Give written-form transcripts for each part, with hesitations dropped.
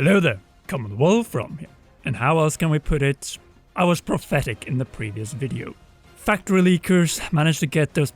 Hello there, Common Wolf from here. And how else can we put it? I was prophetic in the previous video. Factory leakers managed to get those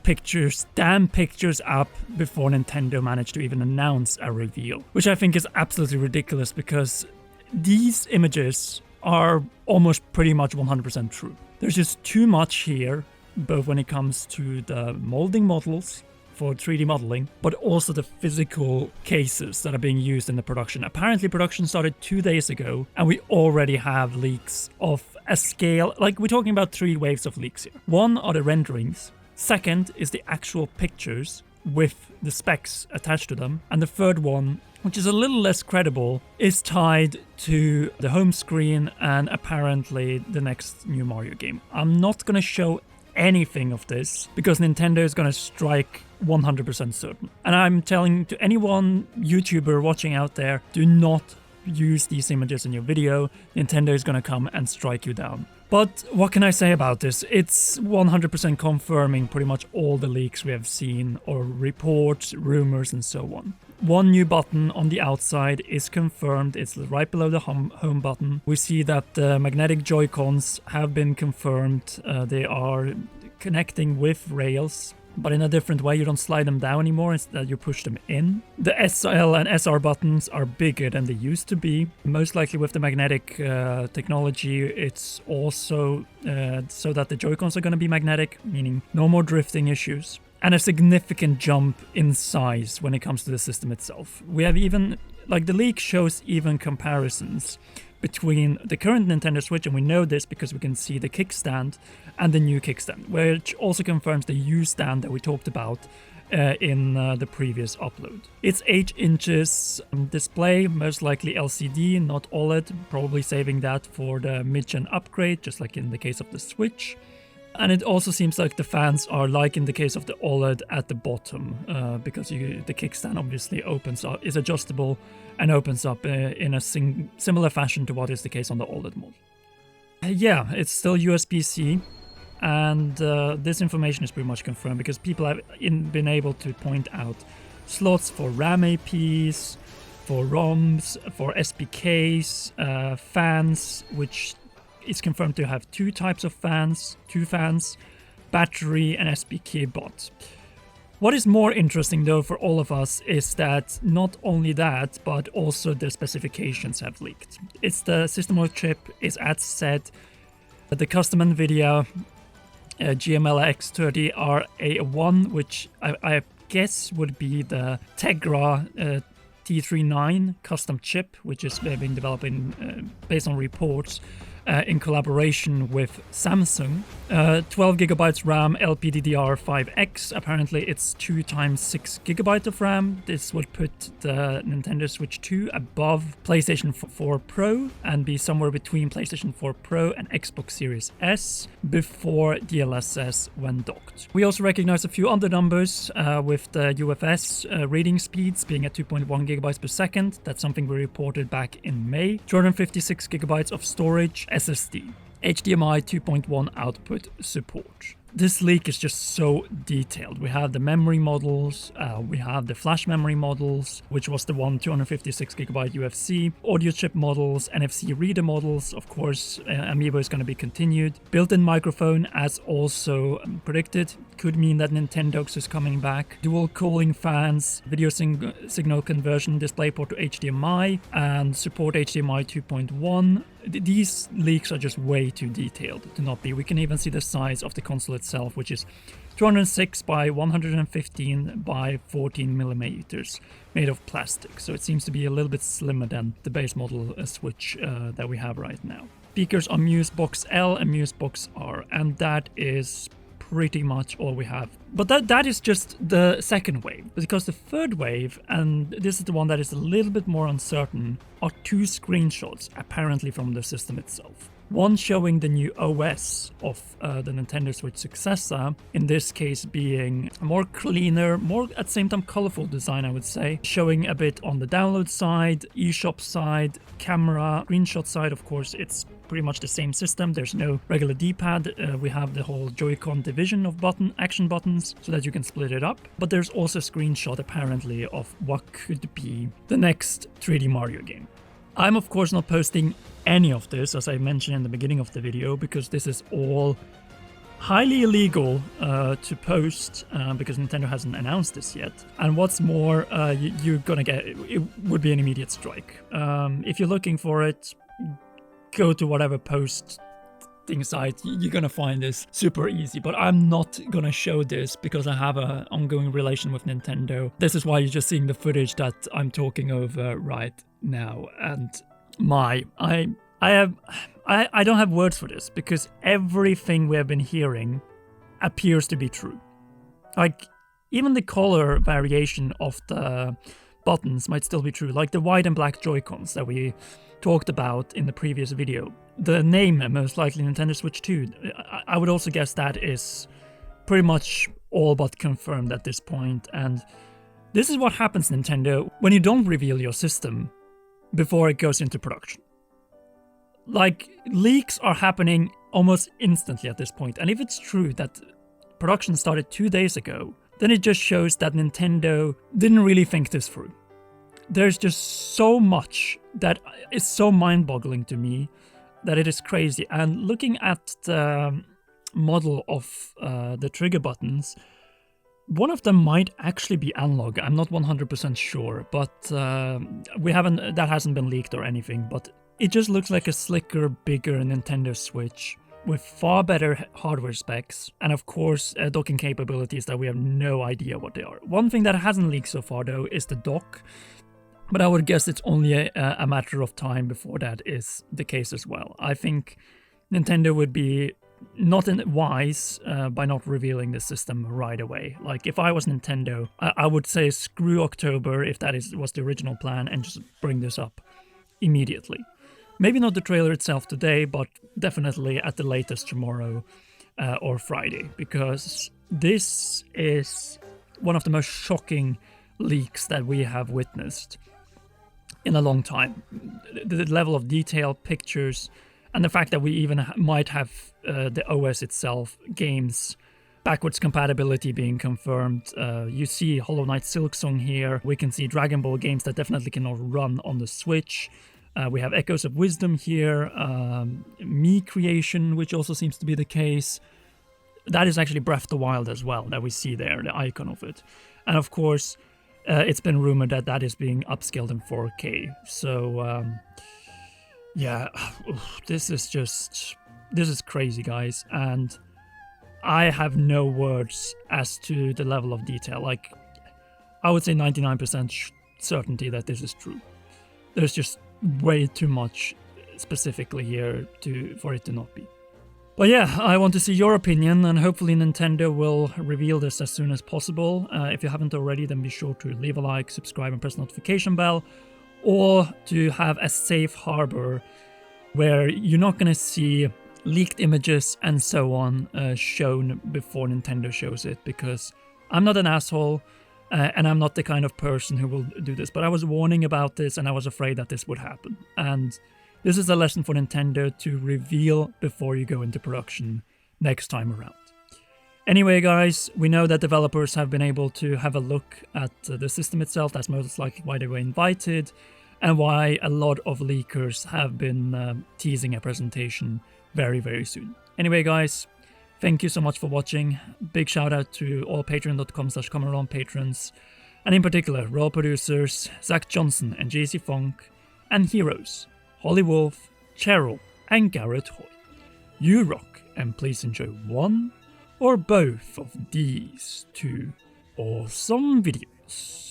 damn pictures up before Nintendo managed to even announce a reveal. Which I think is absolutely ridiculous because these images are almost pretty much 100% true. There's just too much here, both when it comes to the molding models for 3D modeling, but also the physical cases that are being used in the production. Apparently production started 2 days ago and we already have leaks of a scale, like we're talking about 3 waves of leaks here. One are the renderings, second is the actual pictures with the specs attached to them, and the third one, which is a little less credible, is tied to the home screen and apparently the next new Mario game. I'm not gonna show anything of this because Nintendo is gonna strike 100% certain. And I'm telling to anyone YouTuber watching out there, do not use these images in your video. Nintendo is gonna come and strike you down. But what can I say about this? It's 100% confirming pretty much all the leaks we have seen, or reports, rumors, and so on. One new button on the outside is confirmed. It's right below the home button. We see that the magnetic Joy-Cons have been confirmed. They are connecting with rails, but in a different way. You don't slide them down anymore, instead you push them in. The SL and SR buttons are bigger than they used to be. Most likely with the magnetic technology, it's also so that the Joy-Cons are going to be magnetic, meaning no more drifting issues. And a significant jump in size when it comes to the system itself. We have even, like the leak shows even comparisons between the current Nintendo Switch, and we know this because we can see the kickstand and the new kickstand, which also confirms the U-stand that we talked about in the previous upload. It's 8 inches display, most likely LCD, not OLED, probably saving that for the mid-gen upgrade, just like in the case of the Switch. And it also seems like the fans are, like in the case of the OLED, at the bottom, because the kickstand obviously opens up, is adjustable and opens up in a similar fashion to what is the case on the OLED model. Yeah, it's still USB-C, and this information is pretty much confirmed because people have been able to point out slots for RAM APs, for ROMs, for SPKs, fans, which is confirmed to have 2 types of fans, 2 fans, battery, and SPK bot. What is more interesting though for all of us is that not only that, but also the specifications have leaked. It's the system on chip is as said, the custom NVIDIA GMLX30RA1, which I guess would be the Tegra T39 custom chip, which is being developed based on reports in collaboration with Samsung. 12 gigabytes RAM, LPDDR5X. Apparently it's 2 times 6 gigabytes of RAM. This would put the Nintendo Switch 2 above PlayStation 4 Pro and be somewhere between PlayStation 4 Pro and Xbox Series S before DLSS when docked. We also recognize a few other numbers with the UFS reading speeds being at 2.1 gigabytes per second. That's something we reported back in May. 256 gigabytes of storage, SSD. HDMI 2.1 output support. This leak is just so detailed. We have the memory models, we have the flash memory models, which was the one 256 gigabyte UFC, audio chip models, NFC reader models, of course, Amiibo is going to be continued. Built-in microphone, as also predicted, could mean that Nintendo's is coming back. Dual cooling fans, video signal conversion, DisplayPort to HDMI, and support HDMI 2.1. These leaks are just way too detailed to not be. We can even see the size of the console itself, which is 206 by 115 by 14 millimeters, made of plastic. So it seems to be a little bit slimmer than the base model Switch that we have right now. Speakers are Muse Box L and Muse Box R, and that is pretty much all we have. But that is just the second wave, because the third wave, and this is the one that is a little bit more uncertain, are 2 screenshots apparently from the system itself. One showing the new OS of the Nintendo Switch successor, in this case being a more cleaner, more at the same time colorful design, I would say, showing a bit on the download side, eShop side, camera, screenshot side. Of course, it's pretty much the same system. There's no regular D-pad. We have the whole Joy-Con division of action buttons so that you can split it up. But there's also a screenshot apparently of what could be the next 3D Mario game. I'm of course not posting any of this, as I mentioned in the beginning of the video, because this is all highly illegal to post because Nintendo hasn't announced this yet. And what's more, you're gonna get it would be an immediate strike. If you're looking for it, go to whatever posting site, you're gonna find this super easy. But I'm not gonna show this because I have an ongoing relation with Nintendo. This is why you're just seeing the footage that I'm talking over right now. And I don't have words for this, because everything we have been hearing appears to be true. Like, even the color variation of the buttons might still be true, like the white and black Joy-Cons that we talked about in the previous video. The name, most likely Nintendo Switch 2, I would also guess that is pretty much all but confirmed at this point. And this is what happens, Nintendo, when you don't reveal your system before it goes into production. Like, leaks are happening almost instantly at this point, and if it's true that production started 2 days ago, then it just shows that Nintendo didn't really think this through. There's just so much that is so mind-boggling to me that it is crazy. And looking at the model of the trigger buttons, one of them might actually be analog. I'm not 100% sure, but that hasn't been leaked or anything, but it just looks like a slicker, bigger Nintendo Switch with far better hardware specs, and of course docking capabilities that we have no idea what they are. One thing that hasn't leaked so far though is the dock, but I would guess it's only a matter of time before that is the case as well. I think Nintendo would be not wise by not revealing the system right away. Like, if I was Nintendo, I would say screw October if that was the original plan, and just bring this up immediately. Maybe not the trailer itself today, but definitely at the latest tomorrow or Friday, because this is one of the most shocking leaks that we have witnessed in a long time. The level of detail, pictures, and the fact that we even might have the OS itself, games, backwards compatibility being confirmed. You see Hollow Knight Silksong here. We can see Dragon Ball games that definitely cannot run on the Switch. We have Echoes of Wisdom here, Mii Creation, which also seems to be the case. That is actually Breath of the Wild as well, that we see there, the icon of it. And of course, it's been rumored that that is being upscaled in 4K. So, yeah, this is crazy, guys. And I have no words as to the level of detail. Like, I would say 99% certainty that this is true. There's just way too much specifically here for it to not be. But yeah, I want to see your opinion, and hopefully Nintendo will reveal this as soon as possible. If you haven't already, then be sure to leave a like, subscribe, and press the notification bell, or to have a safe harbor where you're not going to see leaked images and so on shown before Nintendo shows it, because I'm not an asshole. And I'm not the kind of person who will do this, but I was warning about this and I was afraid that this would happen. And this is a lesson for Nintendo to reveal before you go into production next time around. Anyway, guys, we know that developers have been able to have a look at the system itself. That's most likely why they were invited, and why a lot of leakers have been teasing a presentation very, very soon. Anyway, guys, thank you so much for watching. Big shout out to all patreon.com/CommonRun patrons, and in particular, Raw producers Zach Johnson and JC Funk, and heroes Holly Wolf, Cheryl, and Garrett Hoy. You rock, and please enjoy one or both of these two awesome videos.